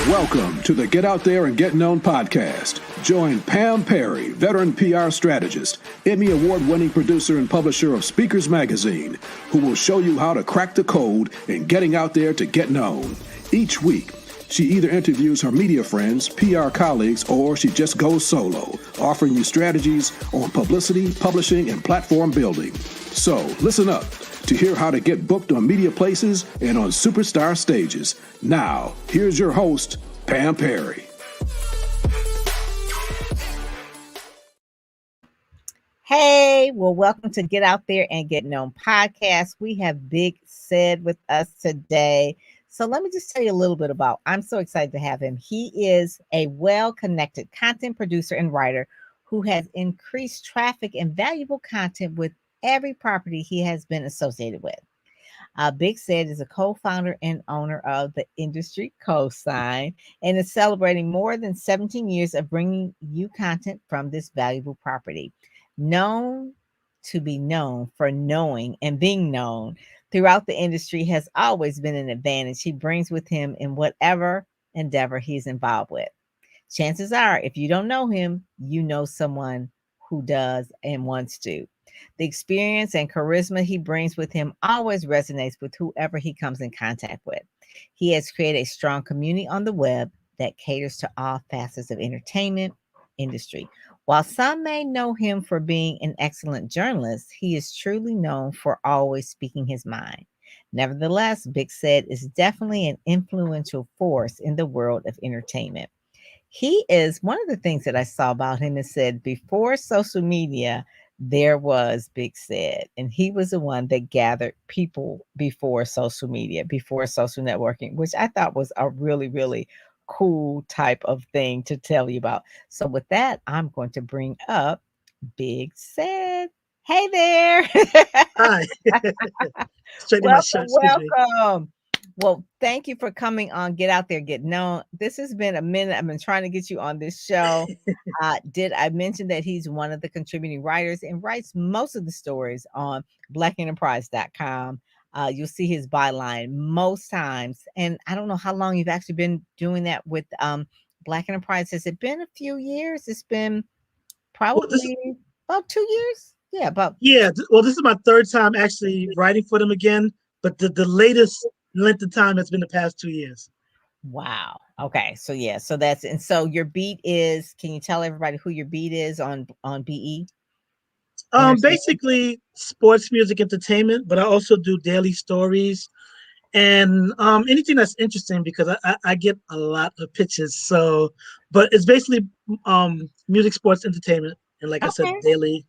Welcome to the Get Out There and Get Known podcast. Join Pam Perry, veteran PR strategist, Emmy award-winning producer and publisher of Speakers Magazine, who will show you how to crack the code in getting out there to get known. Each week, she either interviews her media friends, PR colleagues, or she just goes solo, offering you strategies on publicity, publishing, and platform building. So listen up to hear how to get booked on media places and on superstar stages. Now, here's your host, Pam Perry. Hey, well, welcome to Get Out There and Get Known podcast. We have Big Ced with us today. So let me just tell you a little bit about, I'm so excited to have him. He is a well-connected content producer and writer who has increased traffic and valuable content with every property he has been associated with. Big Ced is a co-founder and owner of the Industry Cosign and is celebrating more than 17 years of bringing you content from this valuable property. Known to be known for knowing and being known throughout the industry has always been an advantage he brings with him in whatever endeavor he's involved with. Chances are, if you don't know him, you know someone who does and wants to. The experience and charisma he brings with him always resonates with whoever he comes in contact with. He has created a strong community on the web that caters to all facets of entertainment industry. While some may know him for being an excellent journalist, he is truly known for always speaking his mind. Nevertheless, Big Ced is definitely an influential force in the world of entertainment. He is one of the things that I saw about him is said before social media, there was Big Ced, and he was the one that gathered people before social media, before social networking, which I thought was a really, really cool type of thing to tell you about. So with that, I'm going to bring up Big Ced. Hey there. Hi. Straight in my shirt. Welcome. Well, thank you for coming on Get Out There, Get Known. This has been a minute. I've been trying to get you on this show. Did I mention that he's one of the contributing writers and writes most of the stories on blackenterprise.com. You'll see his byline most times. And I don't know how long you've actually been doing that with Black Enterprise. Has it been a few years? It's been probably about 2 years. Well, this is my third time actually writing for them again, but the latest length of time has been the past 2 years. Wow. Okay. So yeah. So that's, and so your beat is, can you tell everybody who your beat is on BE? Basically sports, music, entertainment, but I also do daily stories and anything that's interesting because I get a lot of pitches. So, but it's basically music, sports, entertainment, and like I said, daily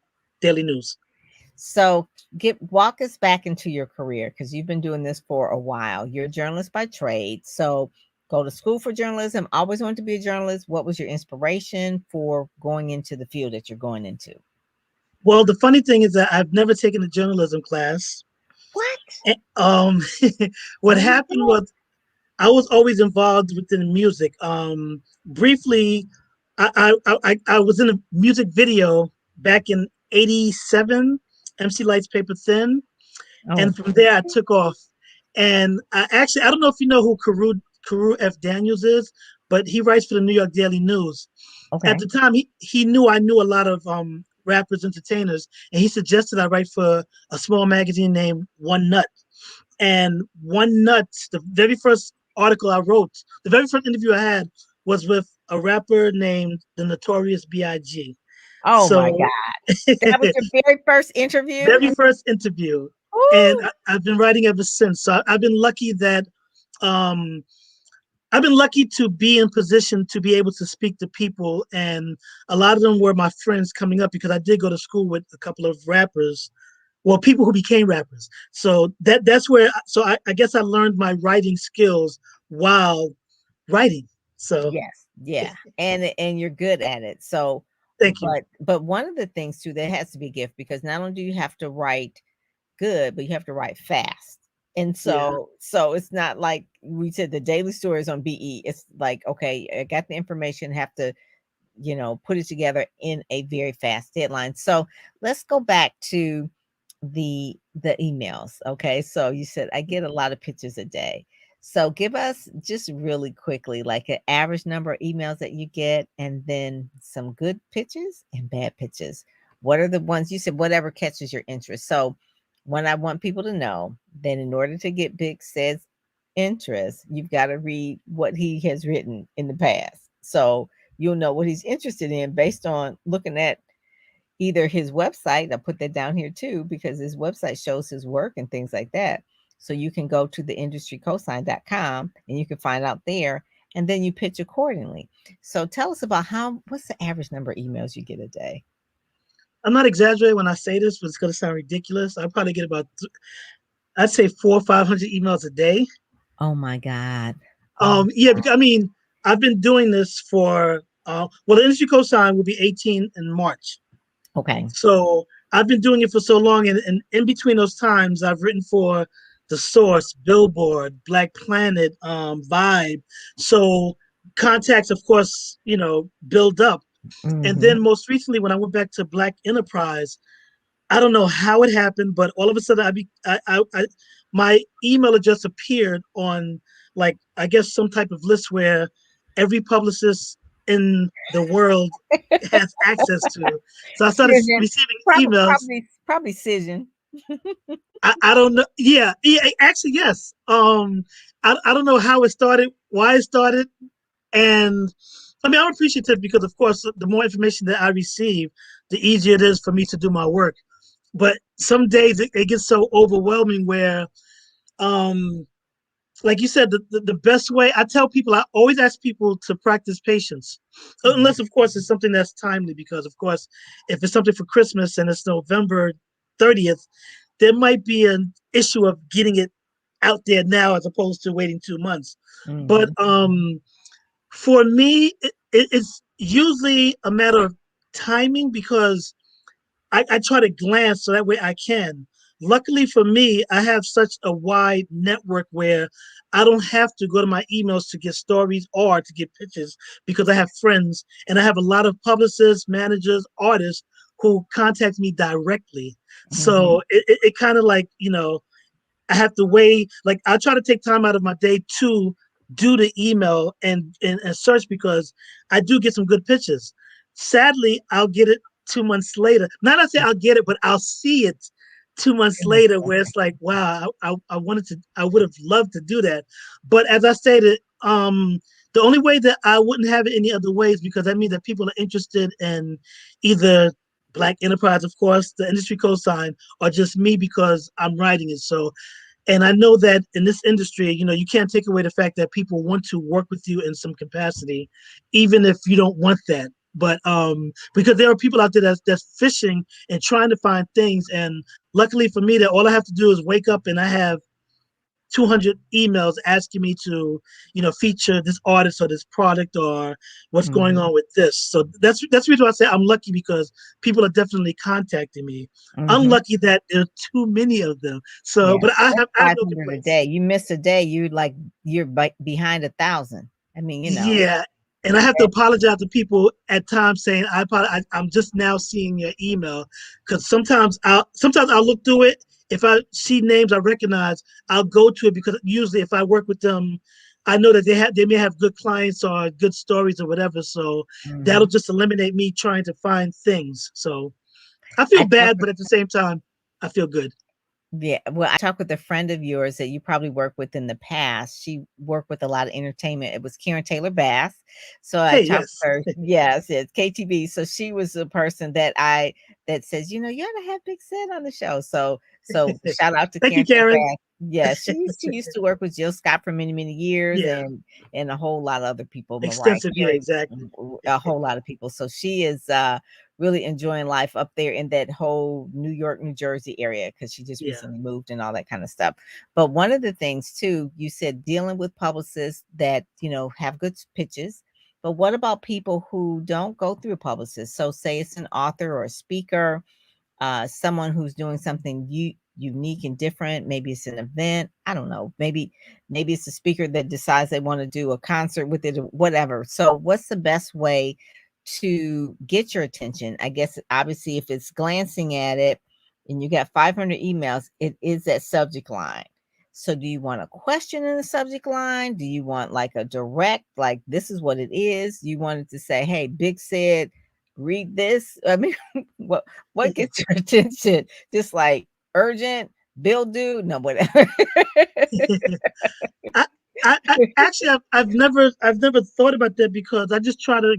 news. So walk us back into your career because you've been doing this for a while. You're a journalist by trade. So go to school for journalism. Always wanted to be a journalist. What was your inspiration for going into the field that you're going into? Well, the funny thing is that I've never taken a journalism class. What? And, what happened was I was always involved within music. Briefly, I was in a music video back in '87, MC Lights Paper Thin, and from there I took off. And I don't know if you know who Carew F. Daniels is, but he writes for the New York Daily News. Okay. At the time, he knew I knew a lot of rappers, entertainers, and he suggested I write for a small magazine named One Nut. And One Nut, the very first article I wrote, the very first interview I had was with a rapper named the Notorious B.I.G. Oh my God. That was your very first interview? Very first interview. Ooh. And I've been writing ever since. So I've been lucky that I've been lucky to be in position to be able to speak to people. And a lot of them were my friends coming up because I did go to school with a couple of rappers. Well, people who became rappers. So that's where, so I guess I learned my writing skills while writing. So yes, yeah. And you're good at it. So thank you. But one of the things too, that has to be a gift because not only do you have to write good, but you have to write fast. And so it's not like we said the daily stories on BE. It's like, okay, I got the information, have to, put it together in a very fast deadline. So let's go back to the emails. Okay. So you said I get a lot of pictures a day. So give us just really quickly, like an average number of emails that you get, and then some good pitches and bad pitches. What are the ones you said, whatever catches your interest? So when I want people to know that in order to get Big Says interest, you've got to read what he has written in the past. So you'll know what he's interested in based on looking at either his website. I put that down here too, because his website shows his work and things like that. So you can go to the industrycosign.com and you can find out there, and then you pitch accordingly. So tell us about what's the average number of emails you get a day? I'm not exaggerating when I say this, but it's going to sound ridiculous. I probably get about, I'd say 400 or 500 emails a day. Oh my God. Yeah, because, I mean, I've been doing this for, well, the industry cosign will be 18 in March. Okay. So I've been doing it for so long, and in between those times, I've written for The Source, Billboard, Black Planet, Vibe. So contacts, of course, build up. And Mm-hmm. then most recently, when I went back to Black Enterprise, I don't know how it happened, but all of a sudden, my email address appeared on, like, I guess some type of list where every publicist in the world has access to. So I started receiving emails. Probably Cision. I don't know. Yeah, actually, yes. I don't know how it started, why it started, and I mean, I'm appreciative because, of course, the more information that I receive, the easier it is for me to do my work. But some days it gets so overwhelming where, um, like you said, the best way, I tell people, I always ask people to practice patience. Unless, of course, it's something that's timely, because, of course, if it's something for Christmas and it's November 30th, there might be an issue of getting it out there now as opposed to waiting 2 months. But Mm-hmm. for me, it's usually a matter of timing, because I try to glance so that way I can. Luckily for me, I have such a wide network where I don't have to go to my emails to get stories or to get pitches, because I have friends and I have a lot of publicists, managers, artists who contact me directly. Mm-hmm. So it kind of like, I have to weigh, like, I try to take time out of my day to do the email and search, because I do get some good pitches. Sadly, I'll get it 2 months later. Not I say I'll get it, but I'll see it 2 months later, where it's like, wow, I would have loved to do that. But as I stated, the only way that I wouldn't have it any other way is because that means that people are interested in either Black Enterprise, of course, the industry cosign, or just me because I'm writing it. So, and I know that in this industry, you can't take away the fact that people want to work with you in some capacity, even if you don't want that. But because there are people out there that's fishing and trying to find things, and luckily for me, that all I have to do is wake up and I have 200 emails asking me to, feature this artist or this product or what's going Mm-hmm. on with this. So that's the reason why I say I'm lucky, because people are definitely contacting me. Mm-hmm. Unlucky that there are too many of them. So, Yeah, but that's I have no 500 a complaints. day. You miss a day, you're behind 1,000. I mean, Yeah. And I have to apologize to people at times, saying I'm just now seeing your email, because sometimes I'll look through it. If I see names I recognize, I'll go to it, because usually if I work with them, I know that they may have good clients or good stories or whatever. So that'll Mhm. just eliminate me trying to find things. So I feel I talked bad, with but at the same time, I feel good. Yeah, well, I talked with a friend of yours that you probably worked with in the past. She worked with a lot of entertainment. It was Karen Taylor Bass. So I Hey, talked yes. with her. Yes, it's KTB. So she was the person that says, you ought to have Big Sid on the show. So shout out to Thank you, Karen Taylor Karen. Bass. Yeah, she used to work with Jill Scott for many, many years, Yeah, and a whole lot of other people, Mariah extensive. Yeah, Carey, exactly. a whole lot of people. So she is really enjoying life up there in that whole New York, New Jersey area, because she just Yeah. recently moved and all that kind of stuff. But one of the things too, you said dealing with publicists that, have good pitches. But what about people who don't go through a publicist? So say it's an author or a speaker, someone who's doing something unique and different. Maybe it's an event. I don't know. Maybe it's a speaker that decides they want to do a concert with it or whatever. So what's the best way to get your attention? I guess obviously if it's glancing at it and you got 500 emails, it is that subject line. So do you want a question in the subject line? Do you want like a direct, like this is what it is? You wanted to say, hey, Big said, read this. I mean, what gets your attention? Just like urgent, bill due, no, whatever. I, actually, I've never thought about that because I just try to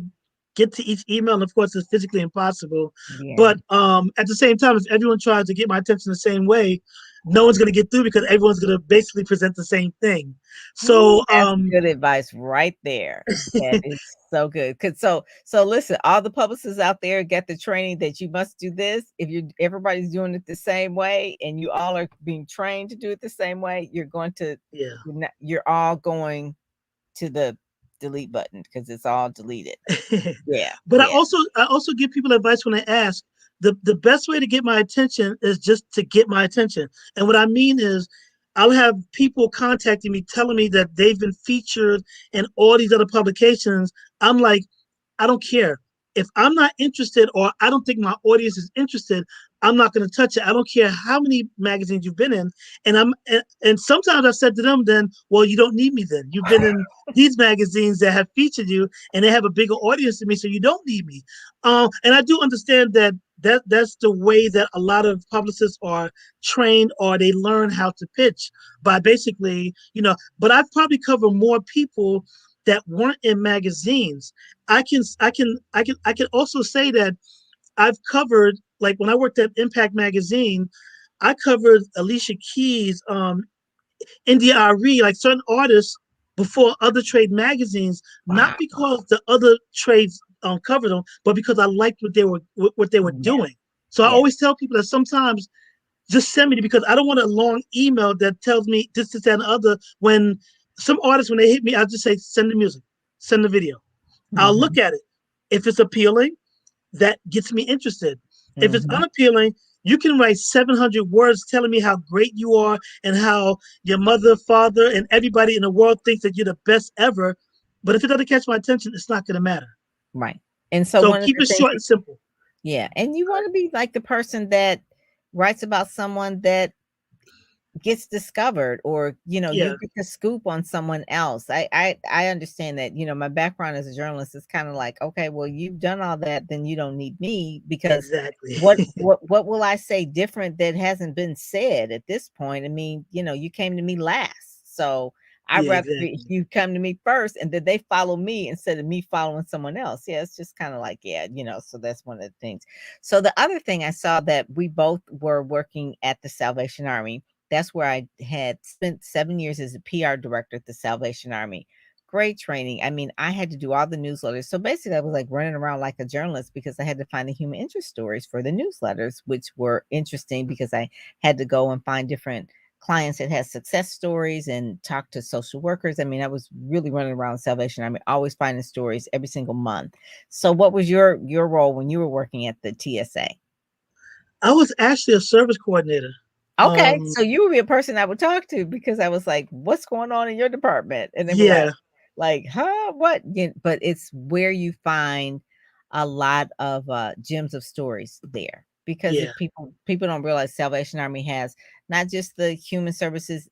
get to each email, and of course, it's physically impossible. Yeah. But at the same time, if everyone tries to get my attention the same way, no one's going to get through because everyone's going to basically present the same thing. Ooh, So that's good advice right there. That is so good. Cause so listen, all the publicists out there get the training that you must do this. If you everybody's doing it the same way and you all are being trained to do it the same way, you're going to yeah. you're all going to the delete button because it's all deleted. Yeah, But yeah. I also give people advice when they ask. The best way to get my attention is just to get my attention. And what I mean is I'll have people contacting me telling me that they've been featured in all these other publications. I'm like, I don't care. If I'm not interested or I don't think my audience is interested, I'm not going to touch it. I don't care how many magazines you've been in. And sometimes I've said to them, then, well, you don't need me then. You've been in these magazines that have featured you and they have a bigger audience than me, so you don't need me. And I do understand that that's the way that a lot of publicists are trained or they learn how to pitch by basically, but I've probably covered more people that weren't in magazines. I can also say that I've covered, like when I worked at Impact Magazine, I covered Alicia Keys, India Ari, like certain artists before other trade magazines, not Wow. because the other trades covered them, but because I liked what they were Yeah, doing. So I yeah. always tell people that sometimes just send me because I don't want a long email that tells me this and the other. When some artists, when they hit me, I'll just say, send the music, send the video. I'll look Mhm, at it. If it's appealing, that gets me interested. If it's mhm. unappealing, you can write 700 words telling me how great you are and how your mother, father, and everybody in the world thinks that you're the best ever. But if it doesn't catch my attention, it's not going to matter. Right. And so So one of keep the it things short and simple. yeah, and you want to be like the person that writes about someone that gets discovered or you Yeah, get the scoop on someone else. I understand that my background as a journalist is kind of like, okay, well, you've done all that, then you don't need me because exactly. what will I say different that hasn't been said at this point? I mean, you came to me last, so I'd Yeah, rather exactly. you come to me first and then they follow me instead of me following someone else. Yeah, it's just kind of like, yeah, so that's one of the things. So the other thing I saw that we both were working at the Salvation Army. That's where I had spent 7 years as a PR director at the Salvation Army. Great training. I mean, I had to do all the newsletters. So basically, I was like running around like a journalist because I had to find the human interest stories for the newsletters, which were interesting because I had to go and find different clients that had success stories and talk to social workers. I mean, I was really running around Salvation Army, always finding stories every single month. So what was your role when you were working at the TSA? I was actually a service coordinator. Okay, Um, so you would be a person I would talk to because I was like, "What's going on in your department?" And they were yeah, like, "Huh? What?" But it's where you find a lot of gems of stories there because yeah, if people don't realize Salvation Army has not just the human services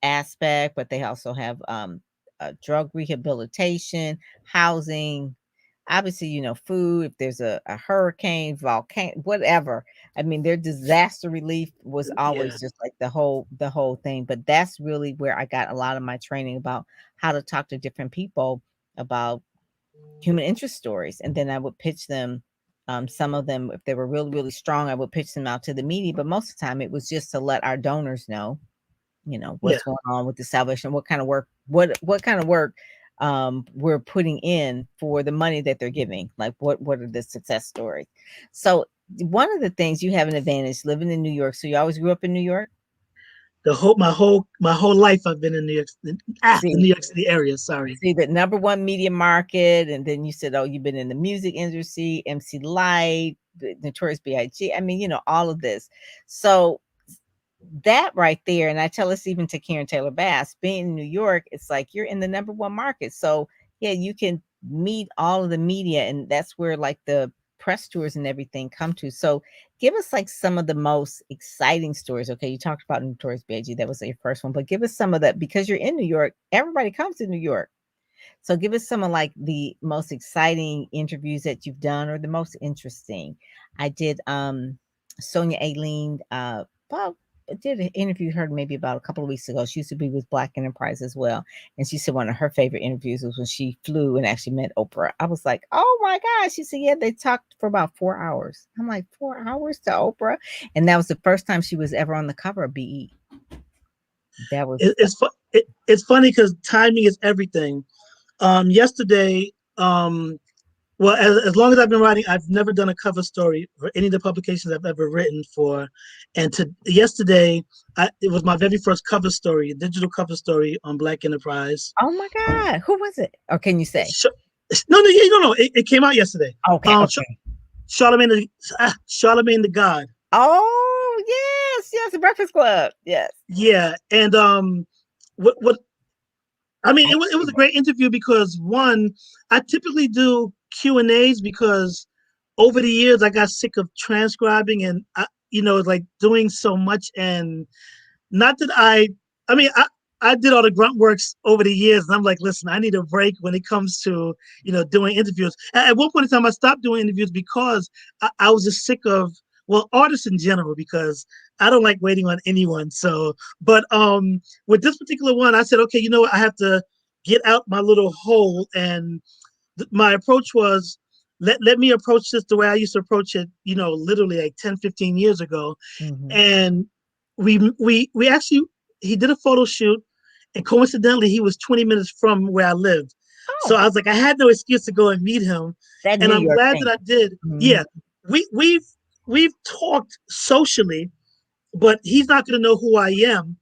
aspect, but they also have drug rehabilitation, housing, obviously, food. If there's a hurricane, volcano, whatever, I mean, their disaster relief was yeah, always just like the whole thing, but that's really where I got a lot of my training about how to talk to different people about human interest stories, and then I would pitch them. Some of them, if they were really, really strong, I would pitch them out to the media, but most of the time it was just to let our donors know, yeah. what's going on with the salvation, what kind of work, what kind of work we're putting in for the money that they're giving, like what are the success stories. So one of the things, you have an advantage living in New York, so you always grew up in New York. My whole life I've been in New York, the see New York City area. Sorry. see the number one media market, and then you said, oh, you've been in the music industry, MC Light, the Notorious B.I.G., I mean, all of this. So that right there, and I tell this even to Karen Taylor Bass, being in New York, it's like you're in the number one market. So yeah, you can meet all of the media, and that's where like the press tours and everything come to. So give us like some of the most exciting stories. Okay, you talked about Notorious B.I.G. That was your first one, but give us some of that because you're in New York. Everybody comes to New York. So give us some of like the most exciting interviews that you've done or the most interesting. I did Sonia Aileen about I did an interview her maybe about a couple of weeks ago. She used to be with Black Enterprise as well. And she said one of her favorite interviews was when she flew and actually met Oprah. I was like, oh my gosh. She said, yeah, they talked for about 4 hours. I'm like, 4 hours to Oprah? And that was the first time she was ever on the cover of BE. That was It's funny because timing is everything. Yesterday, well, as long as I've been writing, I've never done a cover story for any of the publications I've ever written for. And yesterday, it was my very first cover story, a digital cover story on Black Enterprise. oh my God. Who was it? Or can you say? No. It came out yesterday. Okay. Okay. Charlemagne the God. Oh yes, the Breakfast Club. Yes. Yeah, and what I mean, it was a great interview because one, I typically do Q&As because over the years I got sick of transcribing and like doing so much, and not that I did all the grunt works over the years, and I'm like, listen, I need a break when it comes to doing interviews. At one point in time, I stopped doing interviews because I was just sick of artists in general, because I don't like waiting on anyone. So, but with this particular one, I said, okay, you know what, I have to get out my little hole, and my approach was, let me approach this the way I used to approach it, literally like 10, 15 years ago. Mm-hmm. And we actually, he did a photo shoot, and coincidentally he was 20 minutes from where I lived. So Oh, I was like, I had no excuse to go and meet him, that and New I'm York glad thing. that I did. Mm-hmm. Yeah, we've talked socially, but he's not going to know who I am,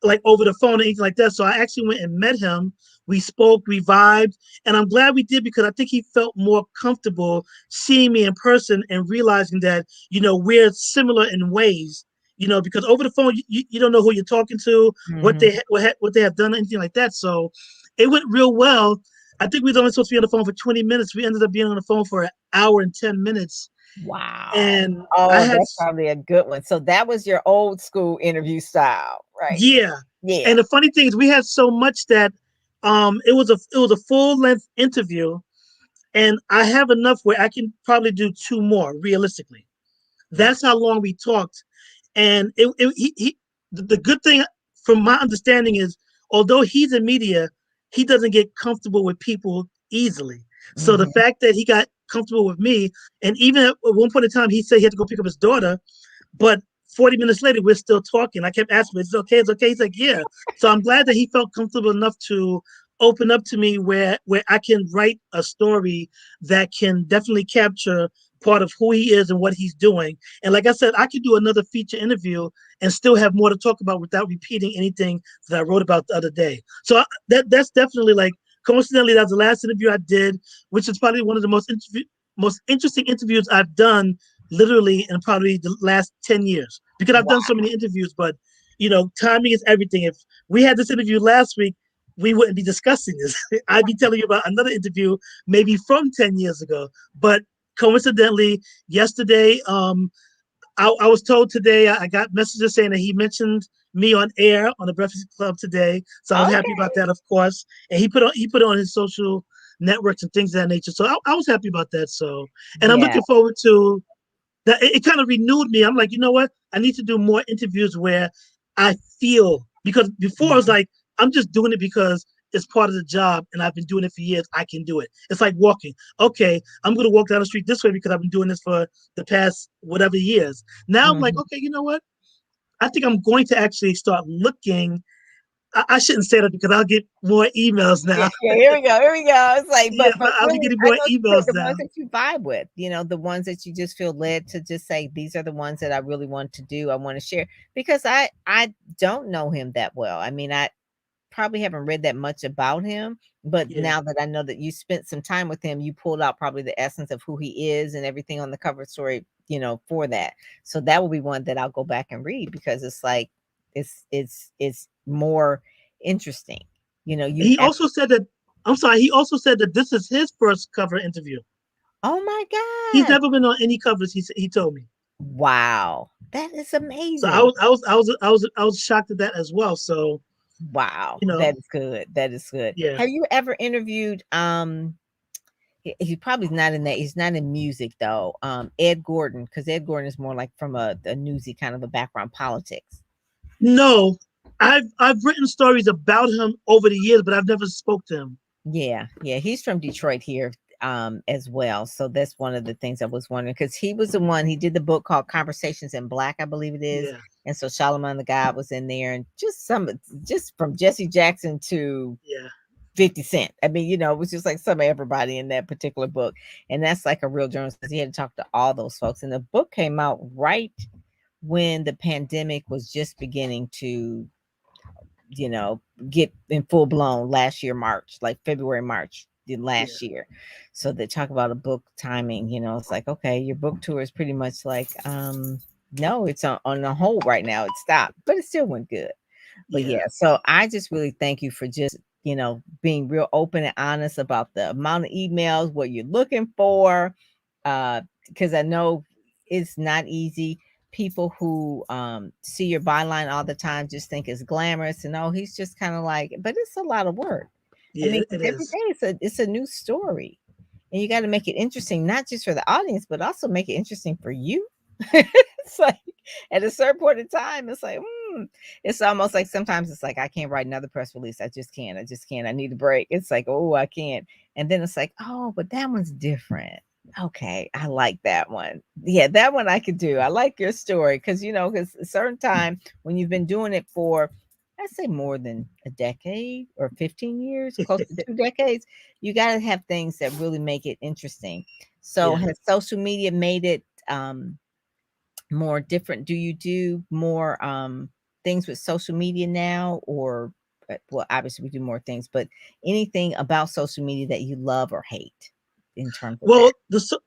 like over the phone or anything like that. So I actually went and met him. We spoke, we vibed, and I'm glad we did, because I think he felt more comfortable seeing me in person and realizing that we're similar in ways. Because over the phone you don't know who you're talking to, what Mm-hmm. what they have done, anything like that. So it went real well. I think we was only supposed to be on the phone for 20 minutes. We ended up being on the phone for an hour and 10 minutes. Wow. And I Oh, had that's probably a good one. So that was your old school interview style, right? Yeah. Yeah. And the funny thing is, we had so much that it was a full length interview, and I have enough where I can probably do two more realistically. That's how long we talked. And the good thing from my understanding is, although he's in media, he doesn't get comfortable with people easily. So the Mm-hmm. fact that he got comfortable with me, and even at one point in time, he said he had to go pick up his daughter, but 40 minutes later, we're still talking. I kept asking him, "It's okay, it's okay." He's like, "Yeah." So I'm glad that he felt comfortable enough to open up to me, where I can write a story that can definitely capture part of who he is and what he's doing. And like I said, I could do another feature interview and still have more to talk about without repeating anything that I wrote about the other day. So that's definitely, like, coincidentally, that's the last interview I did, which is probably one of the most interesting interviews I've done, literally, in probably the last 10 years, because I've done so many interviews. But timing is everything. If we had this interview last week, we wouldn't be discussing this. I'd be telling you about another interview maybe from 10 years ago. But coincidentally, yesterday, I was told today, I got messages saying that he mentioned me on air on the Breakfast Club today. So I was happy about Okay. that, of course. And he put it on his social networks and things of that nature. So I was happy about that. So, and I'm Yeah. looking forward to that. It kind of renewed me. I'm like, you know what? I need to do more interviews where I feel, because before I was Mhm. like, I'm just doing it because it's part of the job and I've been doing it for years. I can do it. It's like walking. Okay, I'm going to walk down the street this way because I've been doing this for the past whatever years. Now I'm like, Mhm. okay, you know what? I think I'm going to actually start looking. I shouldn't say that because I'll get more emails Yeah, now. yeah, here we go, here we go. It's like, Yes, but I'll be really, getting I more know you pick emails the now. ones that you vibe with, the ones that you just feel led to just say, these are the ones that I really want to do. I want to share because I don't know him that well. I mean, I probably haven't read that much about him, but Yeah. now that I know that you spent some time with him, you pulled out probably the essence of who he is and everything on the cover story, for that. So that will be one that I'll go back and read because it's like it's more interesting. You He act, also said that, I'm sorry, he also said that this is his first cover interview. oh my He's God. never been on any covers, he told me. Wow. That is So amazing. I was shocked at that as well. So, Wow. you know, That is good. That is good. yeah, Have you ever interviewed he probably not in that. He's not in music though. Ed Gordon, because Ed Gordon is more like from a newsy kind of a background, politics. no, I've written stories about him over the years, but I've never spoke to him. Yeah, yeah, he's from Detroit here as well. So that's one of the things I was wondering because he was the one he did the book called Conversations in Black, I believe it is. Yeah, And so Charlamagne the God was in there, and just from Jesse Jackson to yeah, 50 Cent. I mean, it was just like some of everybody in that particular book. And that's like a real journalist because he had to talk to all those folks. And the book came out right when the pandemic was just beginning to, you know, get in full blown last year, March, like February, March yeah, last year. So they talk about a book timing, it's like, okay, your book tour is pretty much like, no, it's on a hold right now. It stopped, but it still went good. But yeah, yeah, so I just really thank you for just, being real open and honest about the amount of emails, what you're looking for. Because I know it's not easy. People who see your byline all the time just think it's glamorous and oh, he's just kind of like, but it's a lot of work. I yeah. mean, It every is. day it's a new story. And you got to make it interesting, not just for the audience, but also make it interesting for you. It's like at a certain point in time, it's like, it's almost like sometimes it's like I can't write another press release. I just can't. I just can't. I need a break. It's like, oh, I can't. And then it's like, oh, but that one's different. Okay, I like that one. Yeah, that one I could do. I like your story because a certain time when you've been doing it for, I'd say more than a decade or 15 years, close to 2 decades, you got to have things that really make it interesting. So Yeah. has social media made it more different? Do you do more things with social media now or well, obviously we do more things, but anything about social media that you love or hate in terms of that? Well,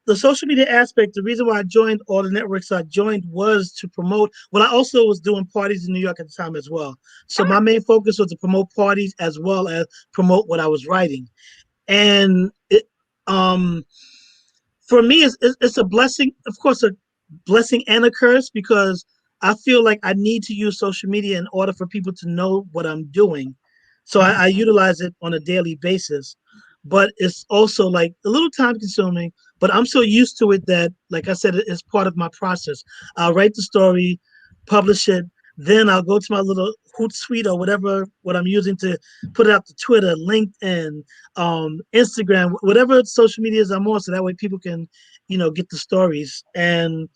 the social media aspect, the reason why I joined all the networks I joined was to promote. Well, I also was doing parties in New York at the time as well. So my main focus was to promote parties as well as promote what I was writing. And um, for me, it's a blessing, of course, a blessing and a curse because I feel like I need to use social media in order for people to know what I'm doing. So I utilize it on a daily basis, but it's also like a little time consuming. But I'm so used to it that, like I said, it's part of my process. I'll write the story, publish it, then I'll go to my little Hootsuite or whatever what I'm using to put it out to Twitter, LinkedIn, Instagram, whatever social medias I'm on, so that way people can, get the stories. And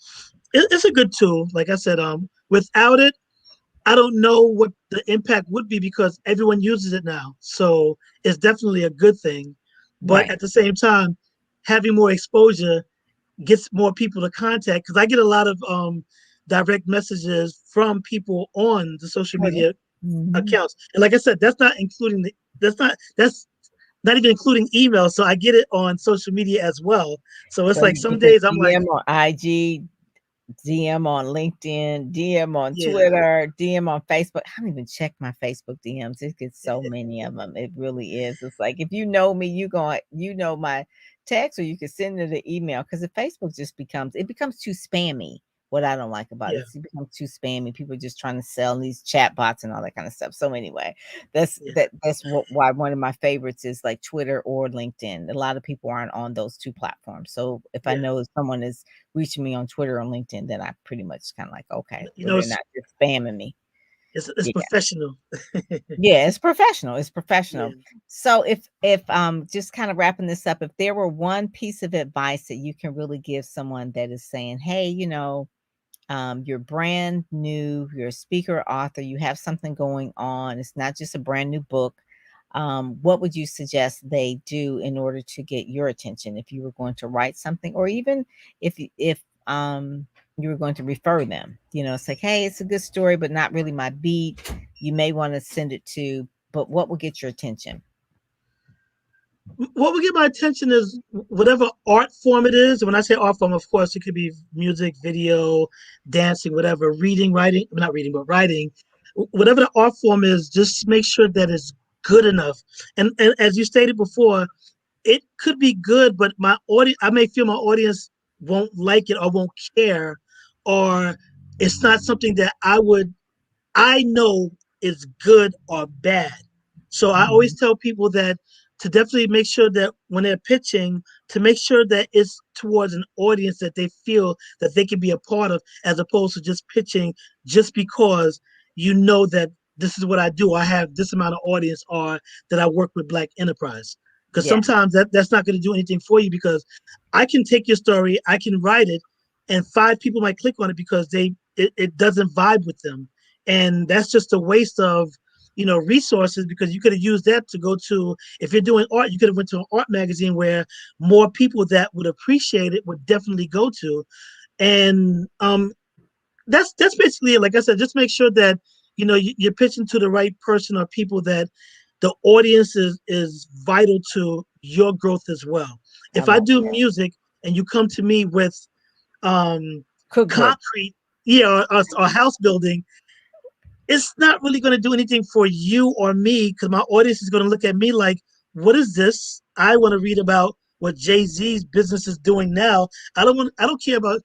it's a good tool. Like I said, without it, I don't know what the impact would be because everyone uses it now. So it's definitely a good thing. But Right. at the same time, having more exposure gets more people to contact because I get a lot of direct messages from people on the social Oh, yeah. media Mhm. accounts. And like I said, that's not even including email. So I get it on social media as well. So it's So like you some get the days I'm like, DM on IG, DM on LinkedIn, DM on yeah, Twitter, DM on Facebook. I don't even check my Facebook DMs. It gets so many of them. It really is. It's like if you know me, you know my text, or you can send it an email because the Facebook just becomes too spammy. What I don't like about it, yeah, it becomes too spammy. People are just trying to sell these chat bots and all that kind of stuff. So anyway, that's yeah, why one of my favorites is like Twitter or LinkedIn. A lot of people aren't on those two platforms. So if I yeah. know someone is reaching me on Twitter or LinkedIn, then I pretty much kind of like, okay, You well, know, they're not just spamming me. it's Yeah. professional. Yeah, it's professional. It's Yeah. professional. So if just kind of wrapping this up, if there were one piece of advice that you can really give someone that is saying, hey, you're brand new, you're a speaker, author, you have something going on, it's not just a brand new book. What would you suggest they do in order to get your attention if you were going to write something, or even if you were going to refer them? It's like, hey, it's a good story, but not really my beat. You may want to send it to, but what will get your attention? What would get my attention is whatever art form it is. When I say art form, of course, it could be music, video, dancing, whatever, reading, writing, not reading, but writing. Whatever the art form is, just make sure that it's good enough. And as you stated before, it could be good, but my audience, I may feel my audience won't like it or won't care or it's not something that I know is good or bad. So I always Mhm. tell people that to definitely make sure that when they're pitching, to make sure that it's towards an audience that they feel that they can be a part of, as opposed to just pitching just because you know that this is what I do. I have this amount of audience, or that I work with Black enterprise. Because Yeah, sometimes that's not going to do anything for you, because I can take your story, I can write it, and 5 people might click on it because it doesn't vibe with them, and that's just a waste of resources, because you could have used that to go to, if you're doing art, you could have went to an art magazine where more people that would appreciate it would definitely go to. And that's basically it. Like I said, just make sure that you're pitching to the right person or people that the audience is vital to your growth as well. I If I love do that. music and you come to me with um Cookbook. concrete, yeah, or house building, it's not really going to do anything for you or me, because my audience is going to look at me like, what is this? I want to read about what Jay-Z's business is doing now. I don't care about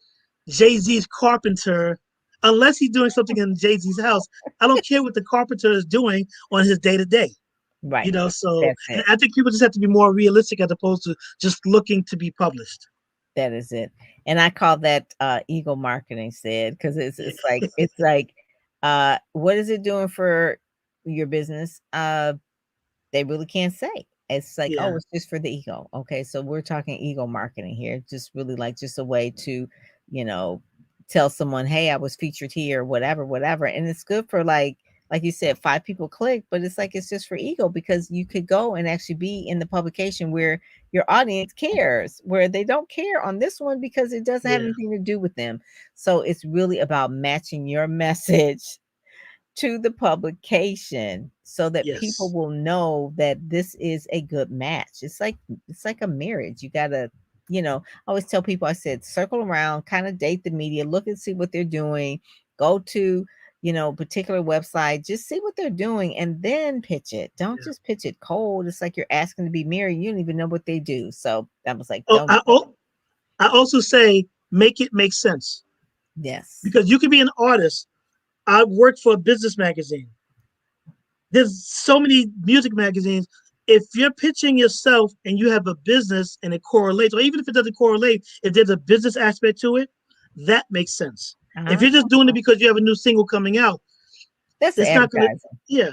Jay-Z's carpenter unless he's doing something in Jay-Z's house. I don't care what the carpenter is doing on his day to day. Right. So, That's and it. I think people just have to be more realistic as opposed to just looking to be published. That is it. And I call that ego marketing, said, because it's like what is it doing for your business? They really can't say. It's like, Yeah, oh, it's just for the ego. Okay, so we're talking ego marketing here. Just really like just a way to, you know, tell someone, hey, I was featured here, whatever, whatever. And it's good for like you said, 5 people click, but it's like it's just for ego, because you could go and actually be in the publication where your audience cares, where they don't care on this one because it doesn't have yeah, anything to do with them. So it's really about matching your message to the publication so that people yes, will know that this is a good match. It's like a marriage. You gotta, I always tell people, I said, circle around, kind of date the media, look and see what they're doing, go to, particular website, just see what they're doing and then pitch it. Don't yeah. just pitch it cold. It's like you're asking to be married. You don't even know what they do. So I was like, Oh, don't. I also say make it make sense, Yes. because you can be an artist. I worked for a business magazine. There's so many music magazines. If you're pitching yourself and you have a business and it correlates, or even if it doesn't correlate, if there's a business aspect to it, that makes sense. If Uh-huh. you're just doing it because you have a new single coming out, That's it's not gonna, advertising. yeah,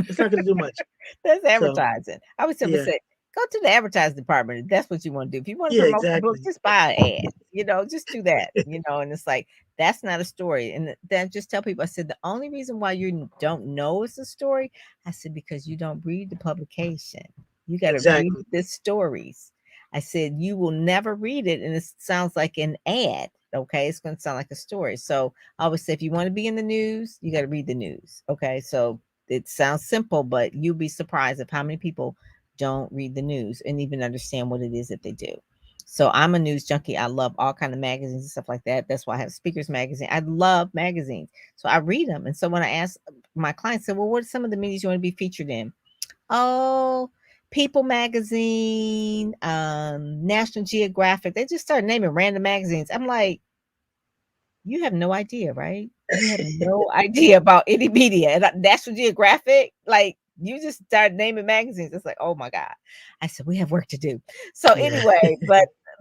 it's not gonna do much. That's So advertising. I would simply yeah, say, go to the advertising department if that's what you want to do. If you want to yeah, promote the book, exactly. just buy an ad. Just do that. And it's like that's not a story. And then just tell people, I said, the only reason why you don't know it's a story, I said, because you don't read the publication. You got to read Exactly. the stories. I said, you will never read it, and it sounds like an ad. Okay, it's going to sound like a story. So I always say, if you want to be in the news, you got to read the news. Okay, so it sounds simple, but you'll be surprised of how many people don't read the news and even understand what it is that they do. So I'm a news junkie. I love all kind of magazines and stuff like that. That's why I have Speakers Magazine. I love magazines. So I read them. And so when I ask my clients, said, well, what are some of the medias you want to be featured in? Oh, People Magazine, National Geographic. They just start naming random magazines. I'm like, you have no idea, right? You have no idea about any media. And National Geographic, like you just start naming magazines. It's like, oh my God. I said, we have work to do. So Yeah. anyway,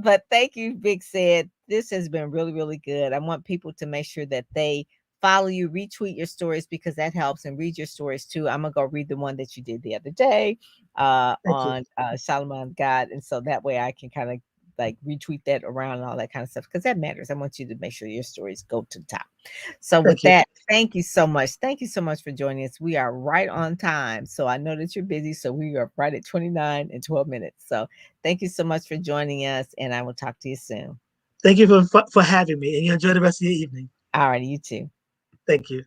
but thank you, Big Said. This has been really, really good. I want people to make sure that they follow you, retweet your stories, because that helps, and read your stories too. I'm gonna go read the one that you did the other day Thank you. on Solomon God. And so that way I can kind of like retweet that around and all that kind of stuff, because that matters. I want you to make sure your stories go to the top. So with Thank you. that, thank you so much. Thank you so much for joining us. We are right on time. So I know that you're busy. So we are right at 29 and 12 minutes. So thank you so much for joining us, and I will talk to you soon. Thank you for having me, and you enjoy the rest of your evening. All right, you too. Thank you.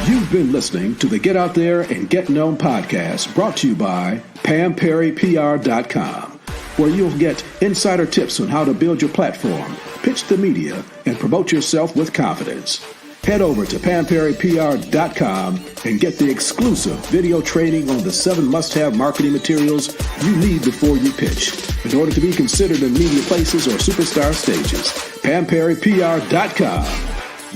You've been listening to the Get Out There and Get Known podcast, brought to you by PamPerryPR.com, where you'll get insider tips on how to build your platform, pitch the media, and promote yourself with confidence. Head over to PamPerryPR.com and get the exclusive video training on the 7 must-have marketing materials you need before you pitch in order to be considered in media places or superstar stages. PamPerryPR.com.